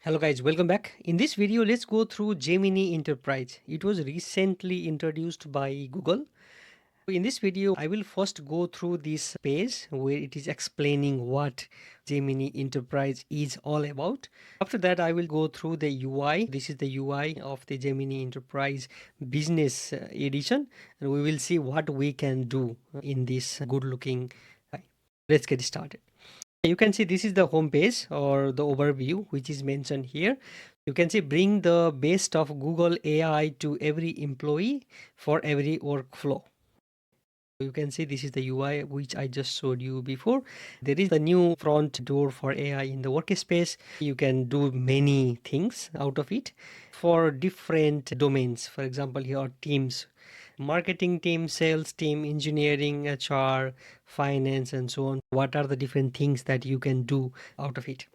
Hello guys, welcome back. In this video, let's go through Gemini Enterprise. It was recently introduced by Google. In this video, I will first go through this page where it is explaining what Gemini Enterprise is all about. After that, I will go through the UI. This is the UI of the Gemini Enterprise Business Edition, and we will see what we can do in this good looking. Let's get started. You can see this is the home page or the overview which is mentioned here. You can see bring the best of Google AI to every employee for every workflow. You can see this is the UI which I just showed you before. There is the new front door for AI in the workspace. You can do many things out of it for different domains. For example, here are teams. Marketing team, sales team, engineering, HR, finance, and so on. What are the different things that you can do out of it?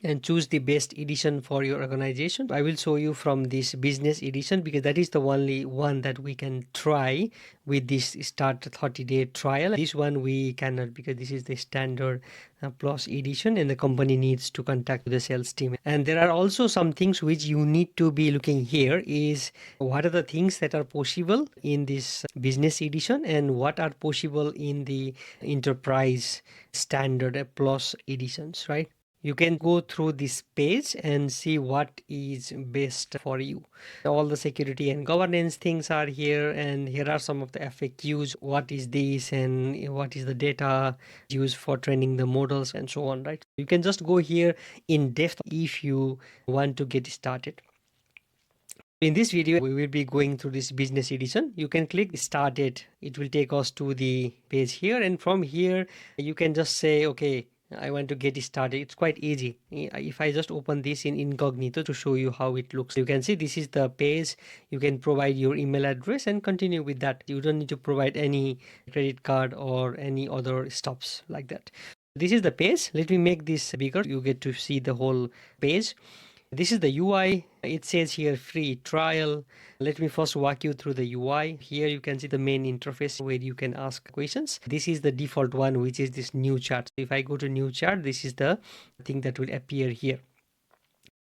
And choose the best edition for your organization. I will show you from this business edition because that is the only one that we can try with this start 30-day trial. This one we cannot because this is the standard plus edition and the company needs to contact the sales team. And there are also some things which you need to be looking here is what are the things that are possible in this business edition and what are possible in the enterprise standard plus editions, right? You can go through this page and see what is best for you. All the security and governance things are here, and here are some of the FAQs. What is this and what is the data used for training the models and so on, right? You can just go here in depth if you want to get started. In this video, we will be going through this business edition. You can click started. It will take us to the page here, and from here you can just say, okay, I want to get started. It's quite easy. If I just open this in incognito to show you how it looks, you can see this is the page. You can provide your email address and continue with that. You don't need to provide any credit card or any other stops like that. This is the page. Let me make this bigger. You get to see the whole page. This is the UI. It says here free trial. Let me first walk you through the UI. Here you can see the main interface where you can ask questions. This is the default one, which is this new chart. If I go to new chart, this is the thing that will appear here.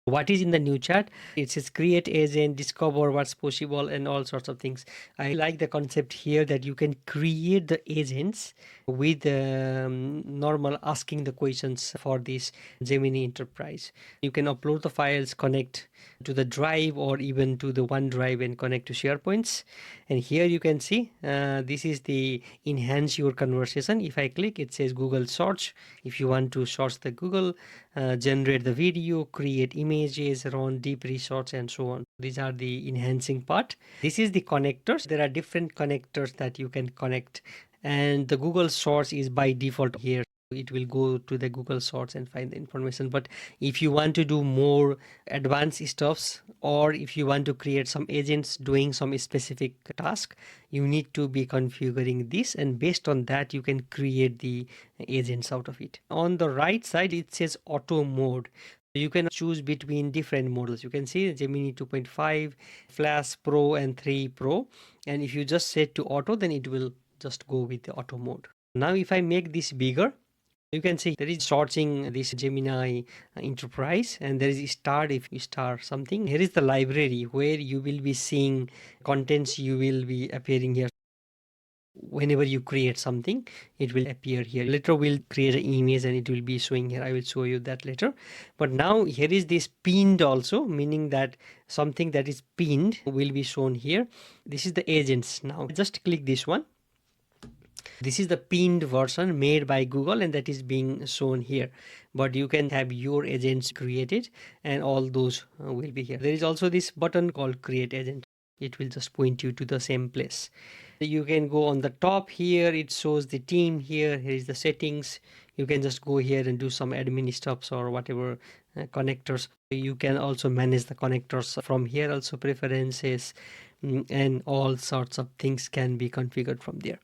What is in the new chat? It says create agent, discover what's possible, and all sorts of things. I like the concept here that you can create the agents with normal asking the questions for this Gemini Enterprise. You can upload the files, connect to the drive or even to the OneDrive and connect to SharePoints. And here you can see this is the enhance your conversation. If I click, it says Google search. If you want to search the Google, generate the video, create images, run deep research, and so on. These are the enhancing part. This is the connectors. There are different connectors that you can connect, and the Google source is by default here. It will go to the Google source and find the information. But if you want to do more advanced stuffs, or if you want to create some agents doing some specific task, you need to be configuring this, and based on that you can create the agents out of it. On the right side it says auto mode. You can choose between different models. You can see Gemini 2.5, Flash Pro, and 3 Pro, and if you just set to auto, then it will just go with the auto mode. Now if I make this bigger, you can see there is searching this Gemini Enterprise, and there is start if you start something. Here is the library where you will be seeing contents. You will be appearing here. Whenever you create something, it will appear here. Later we'll create an image and it will be showing here. I will show you that later. But now here is this pinned also, meaning that something that is pinned will be shown here. This is the agents. Now just click this one. This is the pinned version made by Google, and that is being shown here. But you can have your agents created, and all those will be here. There is also this button called create agent. It will just point you to the same place. You can go on the top here. It shows the team here. Here is the settings. You can just go here and do some admin stuffs or whatever connectors. You can also manage the connectors from here. Also preferences and all sorts of things can be configured from there.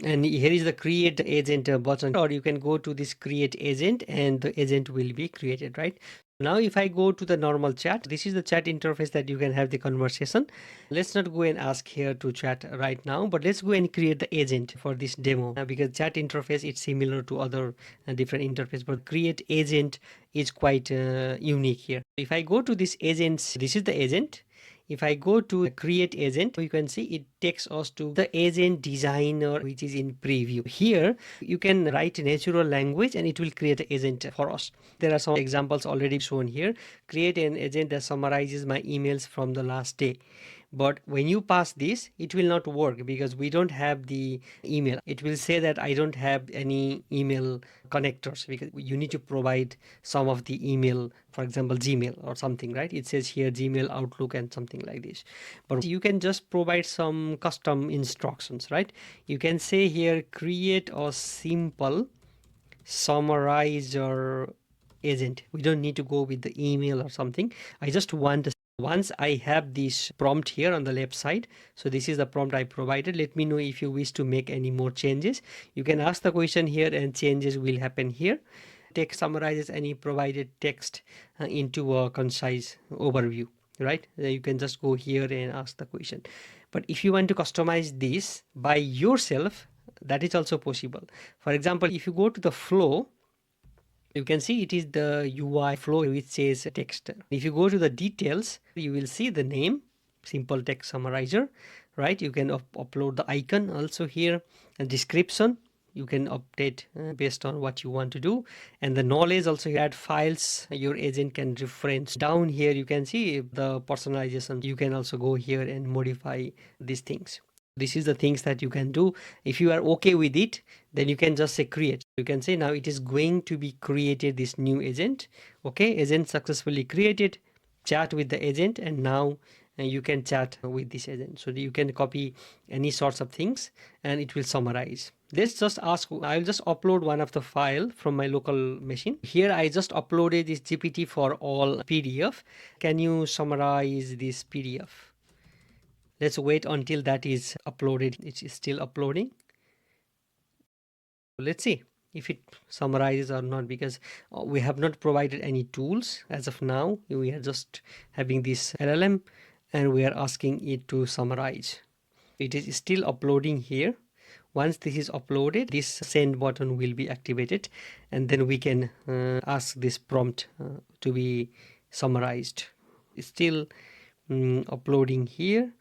And here is the create agent button, or you can go to this create agent and the agent will be created, right? Now if I go to the normal chat, this is the chat interface that you can have the conversation. Let's not go and ask here to chat right now, but let's go and create the agent for this demo, because chat interface it's similar to other different interface, but create agent is quite unique here. If I go to this agents, this is the agent. If I go to create agent, you can see it takes us to the agent designer, which is in preview. Here you can write natural language and it will create an agent for us. There are some examples already shown here. Create an agent that summarizes my emails from the last day. But when you pass this, it will not work because we don't have the email. It will say that I don't have any email connectors, because you need to provide some of the email, for example Gmail or something, right? It says here Gmail, Outlook and something like this. But you can just provide some custom instructions, right? You can say here create a simple summarizer agent. We don't need to go with the email or something. I just want to, once I have this prompt here on the left side, so this is the prompt I provided. Let me know if you wish to make any more changes. You can ask the question here and changes will happen here. Text summarizes any provided text into a concise overview, right? You can just go here and ask the question. But if you want to customize this by yourself, that is also possible. For example, if you go to the flow, you can see it is the UI flow which says text. If you go to the details, you will see the name, simple text summarizer, right? You can upload the icon also here, and description you can update based on what you want to do, and the knowledge also. You add files your agent can reference. Down here you can see the personalization. You can also go here and modify these things. This is the things that you can do. If you are okay with it, then you can just say create. You can say now it is going to be created, this new agent. Okay, agent successfully created. Chat with the agent, and now you can chat with this agent. So you can copy any sorts of things and it will summarize. Let's just ask, I'll just upload one of the file from my local machine. Here I just uploaded this GPT for all PDF. Can you summarize this PDF? Let's wait until that is uploaded. It is still uploading. Let's see if it summarizes or not, because we have not provided any tools as of now. We are just having this LLM and we are asking it to summarize. It is still uploading here. Once this is uploaded, this send button will be activated, and then we can ask this prompt to be summarized. It's still uploading here.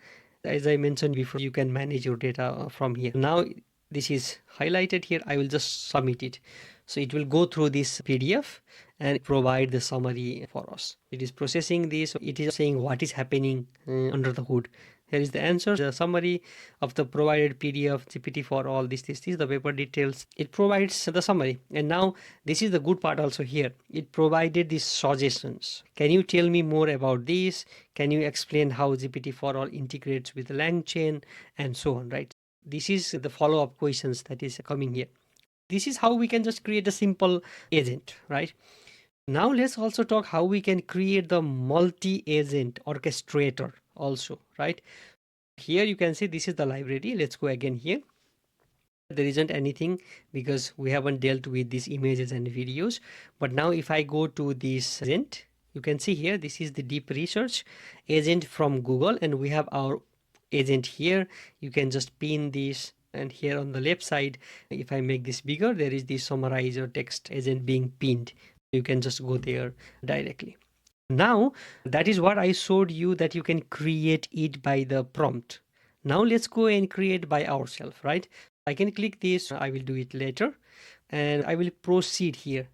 As I mentioned before, you can manage your data from here. Now this is highlighted here. I will just submit it. So it will go through this PDF and provide the summary for us. It is processing this. It is saying what is happening under the hood. Here is the answer, the summary of the provided PDF GPT for all this is the paper details. It provides the summary. And now this is the good part also here. It provided these suggestions. Can you tell me more about this? Can you explain how GPT for all integrates with the LangChain and so on, right? This is the follow-up questions that is coming here. This is how we can just create a simple agent, right? Now let's also talk how we can create the multi-agent orchestrator also, right? Here you can see this is the library. Let's go again here. There isn't anything because we haven't dealt with these images and videos. But now if I go to this agent, you can see here, this is the deep research agent from Google, and we have our agent here. You can just pin this, and here on the left side, if I make this bigger, there is the summarizer text agent being pinned. You can just go there directly. Now that is what I showed you, that you can create it by the prompt. Now let's go and create by ourselves, right? I can click this. I will do it later, and I will proceed here.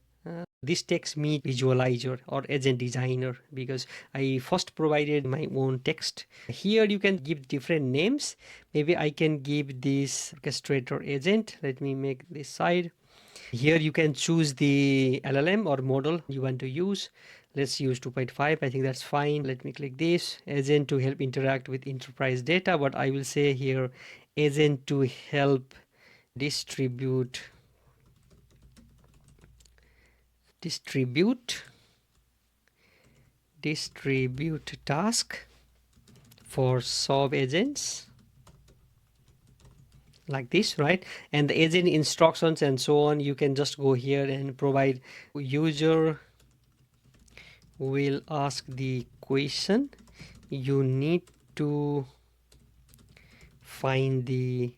This takes me visualizer or agent designer, because I first provided my own text. Here you can give different names. Maybe I can give this orchestrator agent. Let me make this side. Here you can choose the LLM or model you want to use. Let's use 2.5. I think that's fine. Let me click this. Agent to help interact with enterprise data. But I will say here, agent to help distribute task for sub agents like this, right? And the agent instructions and so on, you can just go here and provide user will ask the question, you need to find the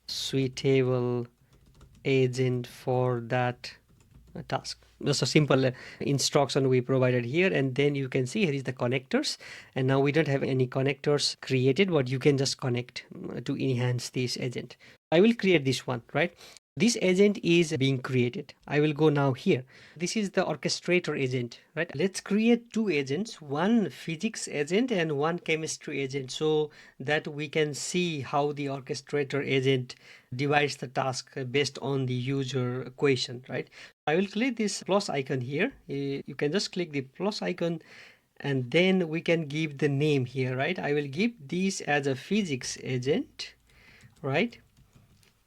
suitable agent for that task. Just a simple instruction we provided here, and then you can see here is the connectors, and now we don't have any connectors created, but you can just connect to enhance this agent. I will create this one, right? This agent is being created. I will go now here. This is the orchestrator agent, right? Let's create two agents, one physics agent and one chemistry agent, so that we can see how the orchestrator agent divides the task based on the user question, right? I will click this plus icon here. You can just click the plus icon, and then we can give the name here, right? I will give this as a physics agent, right?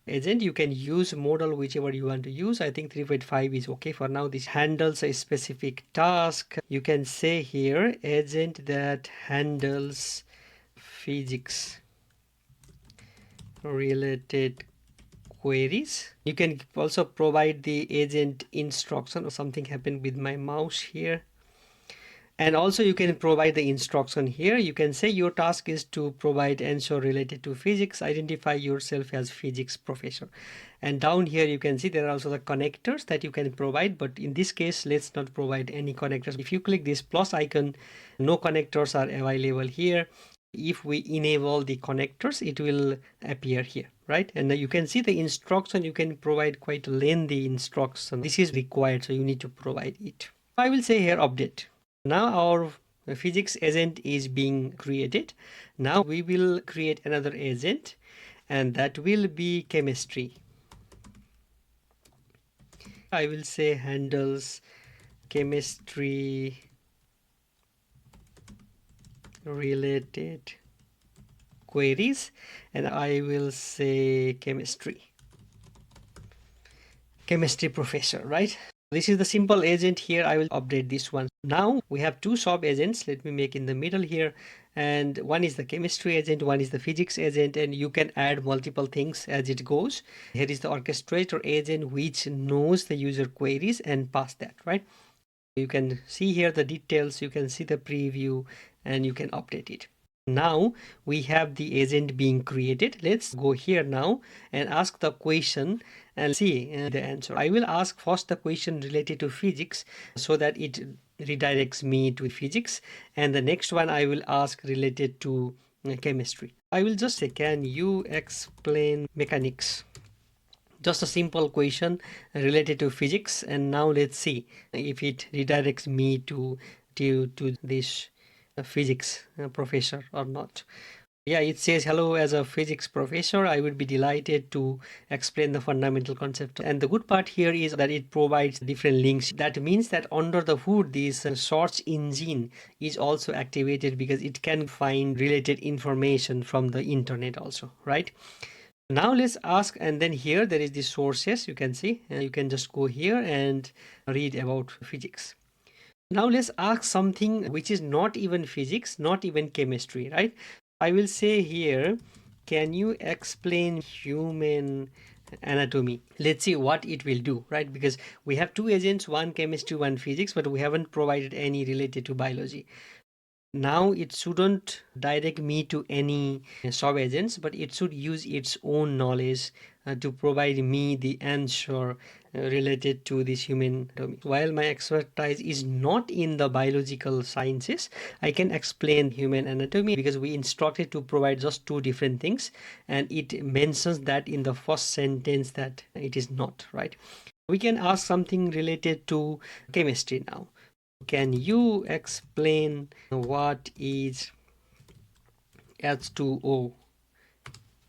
Agent, you can use model whichever you want to use. I think 3.5 is okay for now. This handles a specific task. You can say here agent that handles physics related queries. You can also provide the agent instruction, or something happened with my mouse here. And also you can provide the instruction here. You can say your task is to provide answer related to physics. Identify yourself as physics professor. And down here you can see there are also the connectors that you can provide, but in this case let's not provide any connectors. If you click this plus icon, no connectors are available here. If we enable the connectors, it will appear here, right? And you can see the instruction. You can provide quite lengthy instruction. This is required, so you need to provide it. I will say here update. Now our physics agent is being created. Now we will create another agent, and that will be chemistry. I will say handles chemistry related queries, and I will say chemistry professor, right? This is the simple agent here. I will update this one. Now we have two sub agents. Let me make in the middle here, and one is the chemistry agent, one is the physics agent, and you can add multiple things as it goes. Here is the orchestrator agent, which knows the user queries and pass that, right? You can see here the details, you can see the preview, and you can update it. Now we have the agent being created. Let's go here now and ask the question and see the answer. I will ask first the question related to physics so that it redirects me to physics, and the next one I will ask related to chemistry. I will just say, can you explain mechanics? Just a simple question related to physics, and now let's see if it redirects me to this physics professor or not. Yeah, it says hello, as a physics professor I would be delighted to explain the fundamental concept. And the good part here is that it provides different links. That means that under the hood this search engine is also activated, because it can find related information from the internet also, right? Now let's ask, and then here there is the sources. You can see, and you can just go here and read about physics. Now let's ask something which is not even physics, not even chemistry, right? I will say here, can you explain human anatomy? Let's see what it will do, right? Because we have two agents, one chemistry, one physics, but we haven't provided any related to biology. Now it shouldn't direct me to any sub agents, but it should use its own knowledge to provide me the answer related to this human anatomy. While my expertise is not in the biological sciences, I can explain human anatomy because we instructed to provide just two different things, and it mentions that in the first sentence that it is not, right? We can ask something related to chemistry now. Can you explain what is H2O?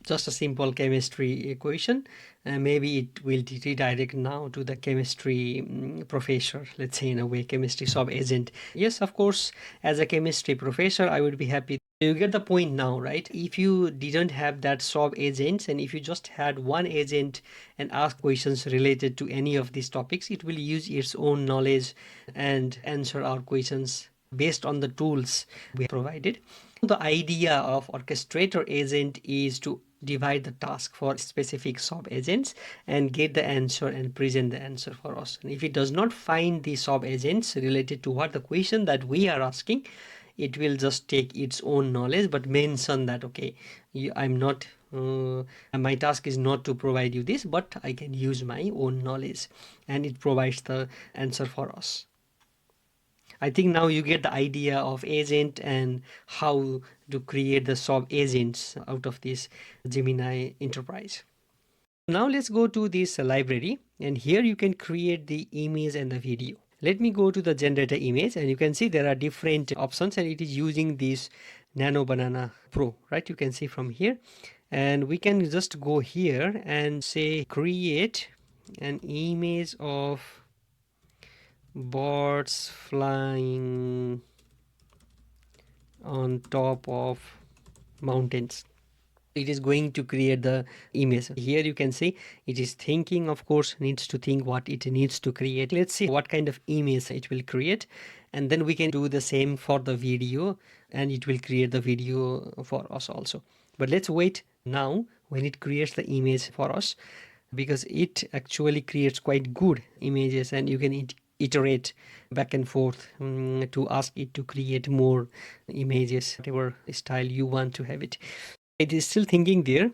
Just a simple chemistry equation. Maybe it will redirect now to the chemistry professor, let's say, in a way, chemistry sub agent. Yes, of course, as a chemistry professor, I would be happy. You get the point now, right? If you didn't have that sub agents, and if you just had one agent and ask questions related to any of these topics, it will use its own knowledge and answer our questions based on the tools we provided. The idea of orchestrator agent is to divide the task for specific sub agents and get the answer and present the answer for us. And if it does not find the sub agents related to what the question that we are asking, it will just take its own knowledge but mention that, okay, I'm not my task is not to provide you this, but I can use my own knowledge, and it provides the answer for us. I think now you get the idea of agent and how to create the sub agents out of this Gemini Enterprise. Now let's go to this library, and here you can create the image and the video. Let me go to the generator image, and you can see there are different options, and it is using this Nano Banana Pro, right? You can see from here, and we can just go here and say create an image of birds flying on top of mountains. It is going to create the image. Here you can see it is thinking, of course, needs to think what it needs to create. Let's see what kind of image it will create, and then we can do the same for the video, and it will create the video for us also. But let's wait now when it creates the image for us, because it actually creates quite good images, and you can iterate back and forth to ask it to create more images, whatever style you want to have it. It is still thinking there.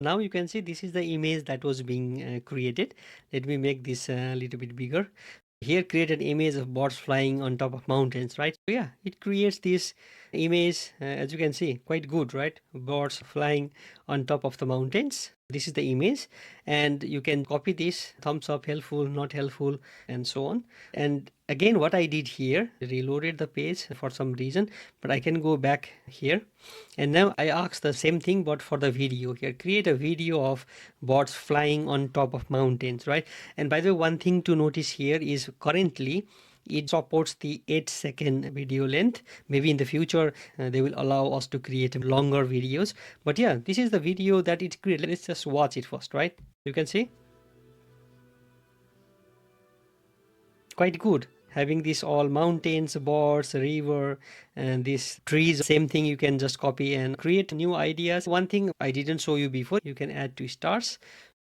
Now you can see this is the image that was being created. Let me make this a little bit bigger. Here create an image of birds flying on top of mountains, right? So yeah, it creates this image, as you can see, quite good, right? Birds flying on top of the mountains. This is the image, and you can copy this, thumbs up, helpful, not helpful, and so on. And again, what I did here, reloaded the page for some reason, but I can go back here, and now I ask the same thing but for the video. Here create a video of birds flying on top of mountains, right? And by the way, one thing to notice here is currently it supports the 8-second video length. Maybe in the future they will allow us to create longer videos, but yeah, this is the video that it created. Let's just watch it first, right? You can see quite good, having this all mountains, birds, river, and these trees. Same thing, you can just copy and create new ideas. One thing I didn't show you before, you can add to stars.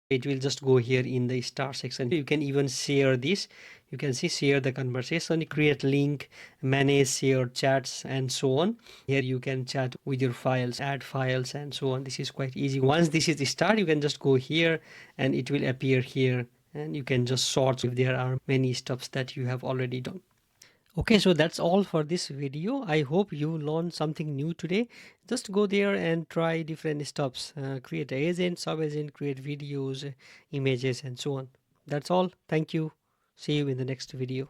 It will just go here in the star section. You can even share this. You can see share the conversation, create link, manage share chats, and so on. Here you can chat with your files, add files, and so on. This is quite easy. Once this is the start, you can just go here and it will appear here, and you can just sort if there are many steps that you have already done. Okay, so that's all for this video. I hope you learned something new today. Just go there and try different steps. Create agent, sub-agent, create videos, images, and so on. That's all. Thank you. See you in the next video.